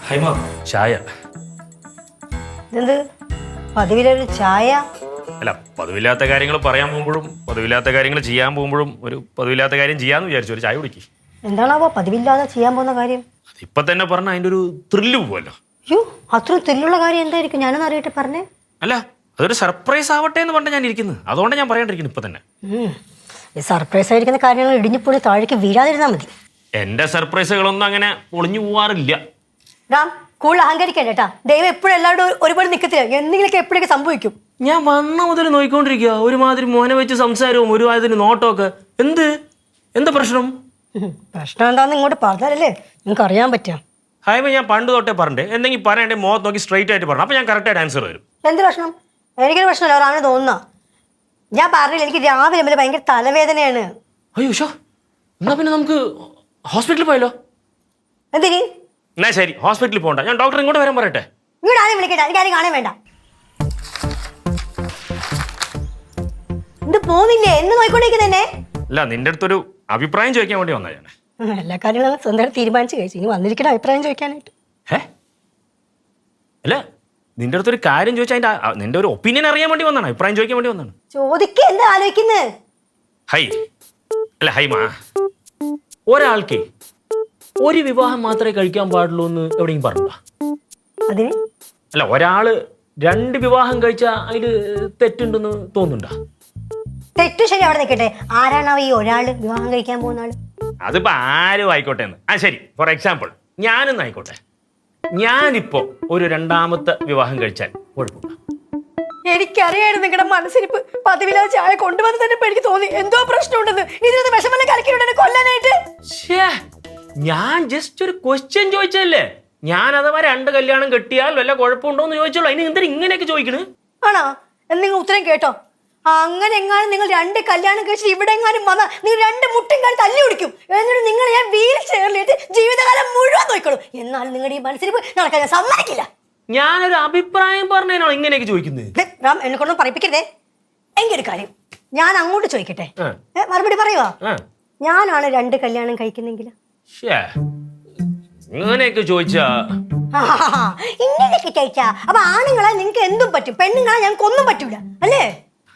ഹൈമ ചായ. ഇതെന്ത് പതിവിലൊരു ചായ? അല്ല, പതിവില്ലാത്ത കാര്യങ്ങൾ പറയാൻ പോകുമ്പോഴും പതിവില്ലാത്ത കാര്യങ്ങൾ ചെയ്യാൻ പോകുമ്പോഴും ഒരു പതിവില്ലാത്ത കാര്യം ചെയ്യാന്ന് വിചാരിച്ചു. ഒരു ചായ കുടിക്ക്. എന്താണാവോ പതിവില്ലാതെ ചെയ്യാൻ പോകുന്ന കാര്യം? അതിപ്പോ തന്നെ പറഞ്ഞ അതിന്റെ ഒരു ത്രില്ല് പോവല്ലോ. അയ്യോ, അത്രയും ത്രില്ലുള്ള കാര്യം എന്തായിരിക്കും? ഞാനൊന്ന് അറിയട്ടെ, പറഞ്ഞേ. അല്ല, അതൊരു സർപ്രൈസ് ആവട്ടെ എന്ന് പറഞ്ഞാൽ ഞാൻ ഇരിക്കുന്നത്. അതുകൊണ്ട് ഞാൻ പറയാണ്ടിരിക്കുന്നു ഇപ്പൊ തന്നെ. ഈ സർപ്രൈസ് ആയിരിക്കുന്ന കാര്യങ്ങൾ ഇടിഞ്ഞിപ്പൊളി താഴേക്ക് വീഴാതിരുന്നാൽ മതി. എന്റെ സർപ്രൈസുകളൊന്നും അങ്ങനെ ഒളിഞ്ഞു പോവാറില്ല. രാം, കൂടുതൽ അഹങ്കരിക്കണ്ട കേട്ടാ. ദൈവം എപ്പോഴും എല്ലാവരും ഒരുപാട് നിൽക്കത്തില്ല. എന്തെങ്കിലുമൊക്കെ എപ്പോഴൊക്കെ സംഭവിക്കും. ഞാൻ വന്ന മുതൽ നോക്കിക്കൊണ്ടിരിക്കുക. ഒരുമാതിരി മോനെ വെച്ച് സംസാരവും ഒരുമാതിരി നോട്ടമൊക്കെ. എന്താ പ്രശ്നം? പ്രശ്നം എന്താന്ന് ഇങ്ങോട്ട് പറഞ്ഞാലല്ലേ നിങ്ങൾക്ക് അറിയാൻ പറ്റാം. ഹൈമ, ഞാൻ പണ്ട് തൊട്ടേ പറഞ്ഞേ, എന്തെങ്കിലും പറയണ്ടേ മുഖത്ത് നോക്കി സ്ട്രൈറ്റ് ആയിട്ട് പറഞ്ഞു. അപ്പൊ ഞാൻ കറക്റ്റായിട്ട് ആൻസർ വരും. എന്ത് പ്രശ്നം? എനിക്കൊരു പ്രശ്നമല്ല, ഒരാണ് തോന്നുന്ന. ഞാൻ പറഞ്ഞില്ല, എനിക്ക് രാവിലെ മുതൽ ഭയങ്കര തലവേദനയാണ്. അയ്യോ ഷോ, എന്നാ പിന്നെ നമുക്ക് ഹോസ്പിറ്റലിൽ പോയല്ലോ. എന്തിന്? എന്നാ ശരി, ഹോസ്പിറ്റലിൽ പോകണ്ട. ഞാൻ ഡോക്ടർ ഇങ്ങോട്ട് വരാൻ പറയട്ടെ. ഇങ്ങോട്ട് ആരും വിളിക്കട്ടെ, എനിക്ക് ആരും കാണാൻ വേണ്ട. ഇത് പോകുന്നില്ലേ? എന്ന് നോയിക്കൊണ്ടിരിക്കുന്നേ. അല്ല, നിന്റെ അടുത്തൊരു അഭിപ്രായം ചോദിക്കാൻ വേണ്ടി വന്നാ ഞാൻ. എല്ലാ കാര്യങ്ങളും സ്വന്തമായിട്ട് തീരുമാനിച്ച് കഴിച്ചു. ഇനി വന്നിരിക്കുന്ന അഭിപ്രായം ചോദിക്കാനായിട്ട്. അല്ല, നിന്റെ അടുത്തൊരു കാര്യം ചോദിച്ചാൽ അതിന്റെ നിന്റെ ഒരു ഒപ്പീനിയൻ അറിയാൻ വേണ്ടി വന്നാണ്, അഭിപ്രായം ചോദിക്കാൻ വേണ്ടി വന്നാണ്. ചോദിക്ക, എന്താ ആലോചിക്കുന്നത്? ഹൈമ, ഒരാൾക്ക് ഒരു വിവാഹം മാത്രമേ കഴിക്കാൻ പാടുള്ളൂ എന്ന് എവിടെയും പറഞ്ഞ? അതിന് അല്ല, ഒരാള് 2 വിവാഹം കഴിച്ചാൽ അതില് തെറ്റുണ്ടെന്ന് തോന്നുന്നുണ്ടോ? തെറ്റു ശരി അവിടെ നിൽക്കട്ടെ. ആരാണാവോ ഈ ഒരാള് വിവാഹം കഴിക്കാൻ പോകുന്ന ആള്? അതിപ്പോ ആരും ആയിക്കോട്ടെ എന്ന്. ശരി, ഫോർ എക്സാമ്പിൾ ഞാനൊന്നും ആയിക്കോട്ടെ. ഞാനിപ്പോ ഒരു 2ാമത്തെ വിവാഹം കഴിച്ചാൽ കുഴപ്പമില്ല. എനിക്കറിയായിരുന്നു നിങ്ങളുടെ മനസ്സിരിപ്പ്. പതിവില്ലാതെ ചായ കൊണ്ടുവന്ന് തന്നെ എനിക്ക് തോന്നി എന്തോ പ്രശ്നമുണ്ടെന്ന്. ഇതിനകത്ത് വിഷമല്ല കലക്കിയിട്ടുണ്ട് കൊല്ലാനായിട്ട്. ഞാൻ ജസ്റ്റ് ഒരു ക്വസ്റ്റ്യൻ ചോദിച്ചല്ലേ. ഞാൻ അഥവാ 2 കല്യാണം കെട്ടിയാൽ വല്ല കുഴപ്പമുണ്ടോ എന്ന് ചോദിച്ചോളൂ. അതിന് എന്തിനാ ഇങ്ങനെയൊക്കെ ചോദിക്കണ്? ആണോ? നിങ്ങൾ ഉത്തരം കേട്ടോ. അങ്ങനെ എങ്ങാനും നിങ്ങൾ 2 കല്യാണം കഴിച്ചിട്ട് ഇവിടെ എങ്ങാനും വന്നാൽ നിങ്ങൾ 2 മുട്ടും കാലം തല്ലി പിടിക്കും. എന്നിട്ട് നിങ്ങൾ ഞാൻ വീൽ ചെയറിലിട്ട് ജീവിതകാലം മുഴുവൻ നോക്കിക്കോളൂ. എന്നാലും നിങ്ങളുടെ ഈ മനസ്സിരിപ്പ് നടക്കാൻ ഞാൻ സമ്മതിക്കില്ല. ഞാനൊരു അഭിപ്രായം പറഞ്ഞതിനാണോ ഇങ്ങനെയൊക്കെ ചോദിക്കുന്നത്? റാം, എന്നെ കൊണ്ടൊന്നും പറയിപ്പിക്കരുതേ. എങ്കിൽ ഒരു കാര്യം ഞാൻ അങ്ങോട്ട് ചോദിക്കട്ടെ, മറുപടി പറയുവാ. ഞാനാണ് 2 കല്യാണം കഴിക്കുന്നെങ്കിൽ ഇങ്ങനെയൊക്കെ ചോദിച്ചാ ഇങ്ങനെയൊക്കെ ചോദിച്ചാ അപ്പൊ ആണുങ്ങളെ നിങ്ങൾക്ക് എന്തും പറ്റും, പെണ്ണുങ്ങളെ ഞങ്ങൾക്ക് ഒന്നും പറ്റൂല അല്ലേ?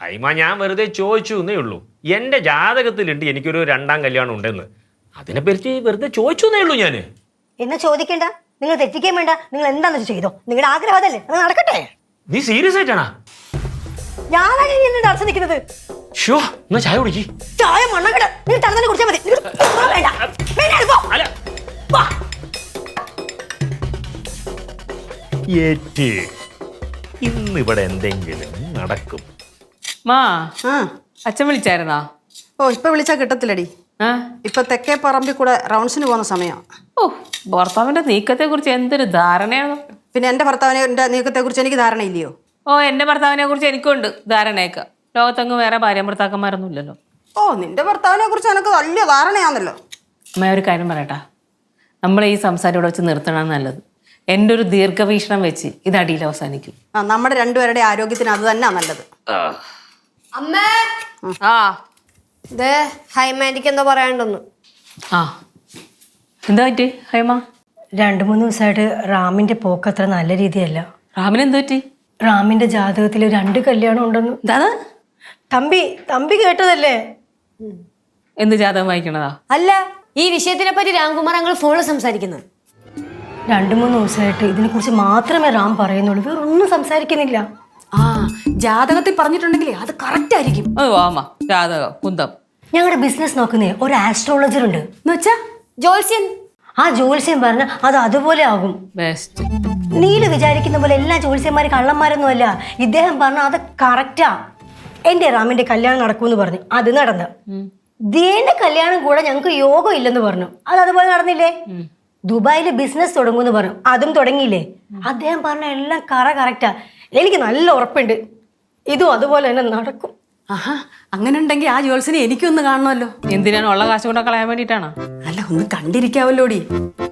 ഹൈമ, ഞാൻ വെറുതെ ചോദിച്ചു എന്നേ ഉള്ളൂ. എന്റെ ജാതകത്തിലുണ്ട് എനിക്കൊരു 2ാം കല്യാണം ഉണ്ടെന്ന്. അതിനെപ്പറ്റി വെറുതെ ചോദിച്ചു എന്നേ ഉള്ളൂ ഞാന്. എന്നെ ചോദിക്കണ്ട, നിങ്ങൾ തെറ്റിക്കാൻ വേണ്ട. നിങ്ങൾ എന്താണെന്ന് ചെയ്തോ, നിങ്ങളുടെ ആഗ്രഹം അതല്ലേ, അത് നടക്കട്ടെ. നീ സീരിയസ് ആയിട്ടാണാ? ഞാനാണ് എന്നെ തടസ്സം നിൽക്കുന്നത്. ഷോ, എന്നാ ചായ കുടിക്ക്. ചായ മണ്ണക്കട നിങ്ങൾ തന്നെ കുടിച്ചാൽ മതി. ഇന്നിവിടെ എന്തെങ്കിലും നടക്കും. അച്ഛൻ വിളിച്ചായിരുന്നാ? ഓ, ഇപ്പൊ വിളിച്ചാ കിട്ടത്തില്ലടി. ഇപ്പൊ തെക്കേ പറമ്പിൽ കൂടെ റൗണ്ട്സിന് പോകുന്ന സമയം. ഓ, ഭർത്താവിന്റെ നീക്കത്തെ കുറിച്ച് എന്തൊരു ധാരണയാണ്. പിന്നെ എന്റെ ഭർത്താവിന്റെ നീക്കത്തെ കുറിച്ച് എനിക്ക് ധാരണയില്ലയോ? ഓ, എന്റെ ഭർത്താവിനെ കുറിച്ച് എനിക്കുണ്ട് ധാരണയൊക്കെ. ലോകത്തെങ്ങും വേറെ ഭാര്യ ഭർത്താക്കന്മാരൊന്നും ഇല്ലല്ലോ. ഓ, നിന്റെ ഭർത്താവിനെ കുറിച്ച് എനിക്ക് വലിയ ധാരണയാണല്ലോ. അമ്മ, ഒരു കാര്യം പറയട്ടാ, നമ്മൾ ഈ സംസാരം ഇവിടെ വെച്ച് നിർത്തണം നല്ലത്. എൻ്റെ ഒരു ദീർഘവീക്ഷണം വെച്ച് ഇത് അടിയിൽ അവസാനിക്കും. നമ്മുടെ രണ്ടുപേരുടെ ആരോഗ്യത്തിന് അത് തന്നെ നല്ലത്. അമ്മേ, ഹൈമാൻഡിക്ക് എന്തോ പറയാനുണ്ടെന്ന്. എന്താ പറ്റി ഹൈമ? 2-3 ദിവസമായിട്ട് റാമിന്റെ പോക്ക് അത്ര നല്ല രീതിയല്ല. റാമിന് എന്ത് പറ്റി? റാമിന്റെ ജാതകത്തിൽ 2 കല്യാണം ഉണ്ടെന്ന്. എന്താ? തമ്പി കേട്ടതല്ലേ? എന്ത് ജാതകം വായിക്കണതാ? അല്ല, ഈ വിഷയത്തിനെ പറ്റി രാംകുമാർ ഞങ്ങൾ ഫോണിൽ സംസാരിക്കുന്നത്. 2-3 ദിവസമായിട്ട് ഇതിനെ കുറിച്ച് മാത്രമേ റാം പറയുന്നുള്ളൂ, വേറെ ഒന്നും സംസാരിക്കുന്നില്ല. ജാതകത്തിൽ പറഞ്ഞിട്ടുണ്ടെങ്കിൽ അത് കറക്റ്റ് ആയിരിക്കും. ജാതകം കുന്തം. ഞങ്ങളുടെ ബിസിനസ് നോക്കുന്നേ ഒരു ആസ്ട്രോളജർ ഉണ്ട്. എന്നുവെച്ചാ ജോത്സ്യൻ. ആ ജോത്സ്യൻ പറഞ്ഞ അത് അതുപോലെ ആകും. ബെസ്റ്റ്. നീല് വിചാരിക്കുന്ന പോലെ എല്ലാ ജോത്സ്യന്മാരും കള്ളന്മാരൊന്നും അല്ല. ഇദ്ദേഹം പറഞ്ഞ അത് കറക്റ്റാ. എന്റെ റാമിന്റെ കല്യാണം നടക്കുമെന്ന് പറഞ്ഞു, അത് നടന്നു. ദേന്റെ കല്യാണം കൂടെ ഞങ്ങൾക്ക് യോഗം ഇല്ലെന്ന് പറഞ്ഞു, അത് അതുപോലെ നടന്നില്ലേ. ദുബായില് ബിസിനസ് തുടങ്ങുമെന്ന് പറഞ്ഞു, അതും തുടങ്ങിയില്ലേ. അദ്ദേഹം പറഞ്ഞ എല്ലാം കറക്റ്റാ. എനിക്ക് നല്ല ഉറപ്പുണ്ട് ഇതും അതുപോലെ തന്നെ നടക്കും. അങ്ങനെ ഉണ്ടെങ്കിൽ ആ ജോത്സ്യനെ എനിക്കൊന്ന് കാണണമല്ലോ. എന്തിനാണ് ഉള്ള കാശ് കൊണ്ടൊക്കെ കളയാൻ വേണ്ടിട്ടാണോ? അല്ല, ഒന്ന് കണ്ടിരിക്കാവല്ലോടി.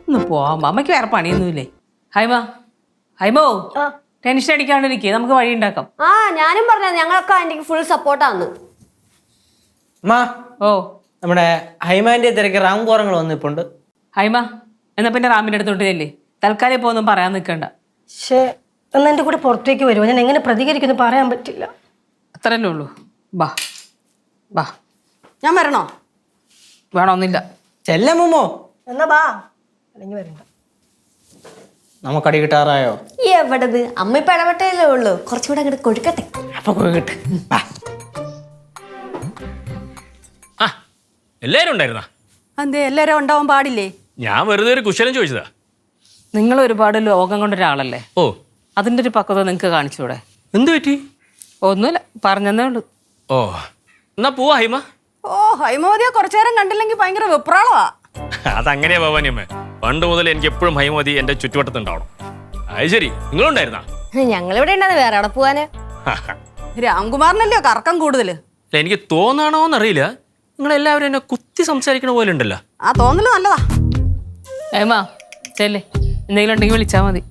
ഒന്ന് പോവാം, അമ്മയ്ക്ക് വേറെ പണിയൊന്നുമില്ലേ? ഹൈമോ, ടെൻഷൻ അടിക്കാണ്ടിരിക്കേ, നമുക്ക് വഴി ഉണ്ടാക്കാം. ഞാനും പറഞ്ഞ ഞങ്ങളൊക്കെ ആന്റിക്ക് ഫുൾ സപ്പോർട്ടാന്ന്. ഓ, നമ്മുടെ ഹൈമാന്റെ തിരക്ക് റാം കോറങ്ങൾ വന്നിപ്പുണ്ട്. ഹൈമ, എന്നാ പിന്നെ റാമിന്റെ അടുത്തോട്ട് ചെല്ലേ. തൽക്കാലം ഇപ്പോൾ ഒന്നും പറയാൻ നിൽക്കണ്ട. പക്ഷേ ഒന്ന് എൻ്റെ കൂടെ പുറത്തേക്ക് വരുമോ? ഞാൻ എങ്ങനെ പ്രതികരിക്കുന്നു പറയാൻ പറ്റില്ല. അത്രല്ലേ ഉള്ളൂ. ബാ ബാ. ഞാൻ വരണോ? വേണമെന്നില്ല. ചെല്ലമ്മോ എന്നാ ബാ, അല്ലെങ്കിൽ വരണ്ട. നമുക്കടി കിട്ടാറായോ? എവിടത് അമ്മ ഇപ്പൊ ഇടപെട്ടല്ലേ ഉള്ളൂ, കുറച്ചുകൂടെ അങ്ങോട്ട് കൊടുക്കട്ടെ. അപ്പൊ പോയിട്ട് ആ എല്ലാവരും ഉണ്ടായിരുന്നാ? എന്തേ എല്ലാവരും ഉണ്ടാവാൻ പാടില്ലേ? ഞാൻ വെറുതെ ഒരു കുശലം ചോദിച്ചതാ. നിങ്ങൾ ഒരുപാട് ലോകം കൊണ്ട ഒരാളല്ലേ, ഓ അതിൻ്റെ ഒരു പക്വത നിങ്ങൾക്ക് കാണിച്ചൂടെ? എന്ത് പറ്റി? ഒന്നുമില്ല, പറഞ്ഞതേ ഉള്ളൂ. ഓ എന്നാ പോവാ ഹൈമ. ഓ ഹൈമോദിയെ കുറച്ചു നേരം കണ്ടില്ലെങ്കിൽ ഭയങ്കര വെപ്രാളവാ. അതങ്ങനെയാ ഭവാനിയമ്മ. പണ്ട് മുതൽ എനിക്ക് എപ്പോഴും ഹൈമതി എന്റെ ചുറ്റുവട്ടത്തുണ്ടാവണം. അത് ശരി, നിങ്ങളുണ്ടായിരുന്നാ? ഞങ്ങളിവിടെ ഉണ്ടാകുന്ന വേറെ അവിടെ പോവാന്. രാംകുമാറിനല്ലയോ കറക്കം കൂടുതല്. അല്ല, എനിക്ക് തോന്നാണോന്നറിയില്ല, നിങ്ങളെല്ലാവരും എന്നെ കുത്തി സംസാരിക്കണ പോലെ ഉണ്ടല്ലോ. ആ തോന്നല് നല്ലതാ. ഏമാ ചെല്ലേ, എന്തെങ്കിലും ഉണ്ടെങ്കിൽ വിളിച്ചാൽ മതി.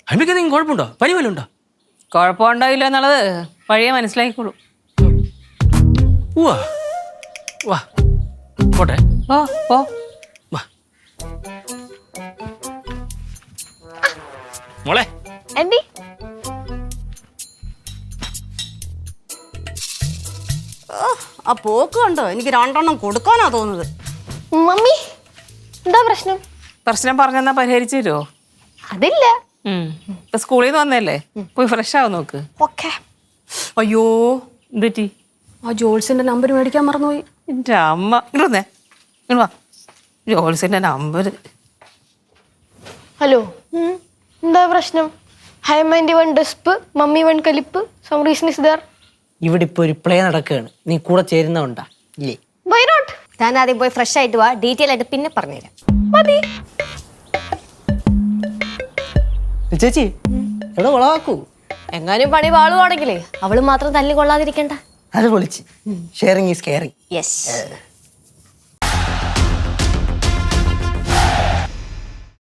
ഹൈമയ്ക്ക് എന്തെങ്കിലും കുഴപ്പമുണ്ടോ? പനി വല്ലതും ഉണ്ടോ? കുഴപ്പമുണ്ടാവില്ല എന്നുള്ളത് വഴിയെ മനസ്സിലാക്കിക്കോളൂ. വാ വാ പോട്ടെ. ഓ ഓ വാ മോളെ. എന്തി ആ പോക്ക് കണ്ടോ, എനിക്ക് രണ്ടെണ്ണം കൊടുക്കാനാ തോന്നുന്നത്. മമ്മി എന്താ പ്രശ്നം? പ്രശ്നം പറഞ്ഞെന്നാ പരിഹരിച്ചു തരുമോ? അതില്ല. ഇപ്പൊ സ്കൂളിൽ നിന്ന് വന്നല്ലേ, പോയി ഫ്രഷ് ആവും നോക്ക്. ഓക്കെ. അയ്യോ, എന്തുറ്റി? ആ ജോൾസിന്റെ നമ്പർ മേടിക്കാൻ മറന്നുപോയി. എൻ്റെ അമ്മ ഇങ്ങോട്ടേ, ഇങ്ങോട്ട് വാ. ജോൾസിന്റെ നമ്പർ. ഹലോ, എന്താ പ്രശ്നം? ഹൈമൻഡി വൺ ഡെസ്പ്, മമ്മി വൺ കലിപ്പ്, സം റീസൺ ഇസ് ദർ. ഇവിടെ ഇപ്പൊ ഒരു പ്ലേ നടക്കുകയാണ്, നീ കൂടെ ചേരുന്നോണ്ടാ ഇല്ലേ? Why not? താൻ ആദ്യം പോയി ഫ്രഷ് ആയിട്ട് വാ, ഡീറ്റെയിൽ ആയിട്ട് പിന്നെ പറഞ്ഞുതരാം. മതി. ചേച്ചി എവിടെ കൊളവാക്കൂ? എങ്ങാനും പണി പാളുവാണെങ്കിലേ അവള് മാത്രം തല്ലി കൊള്ളാതിരിക്കണ്ട. അത് പൊളിച്ച്. Sharing is caring. യെസ്.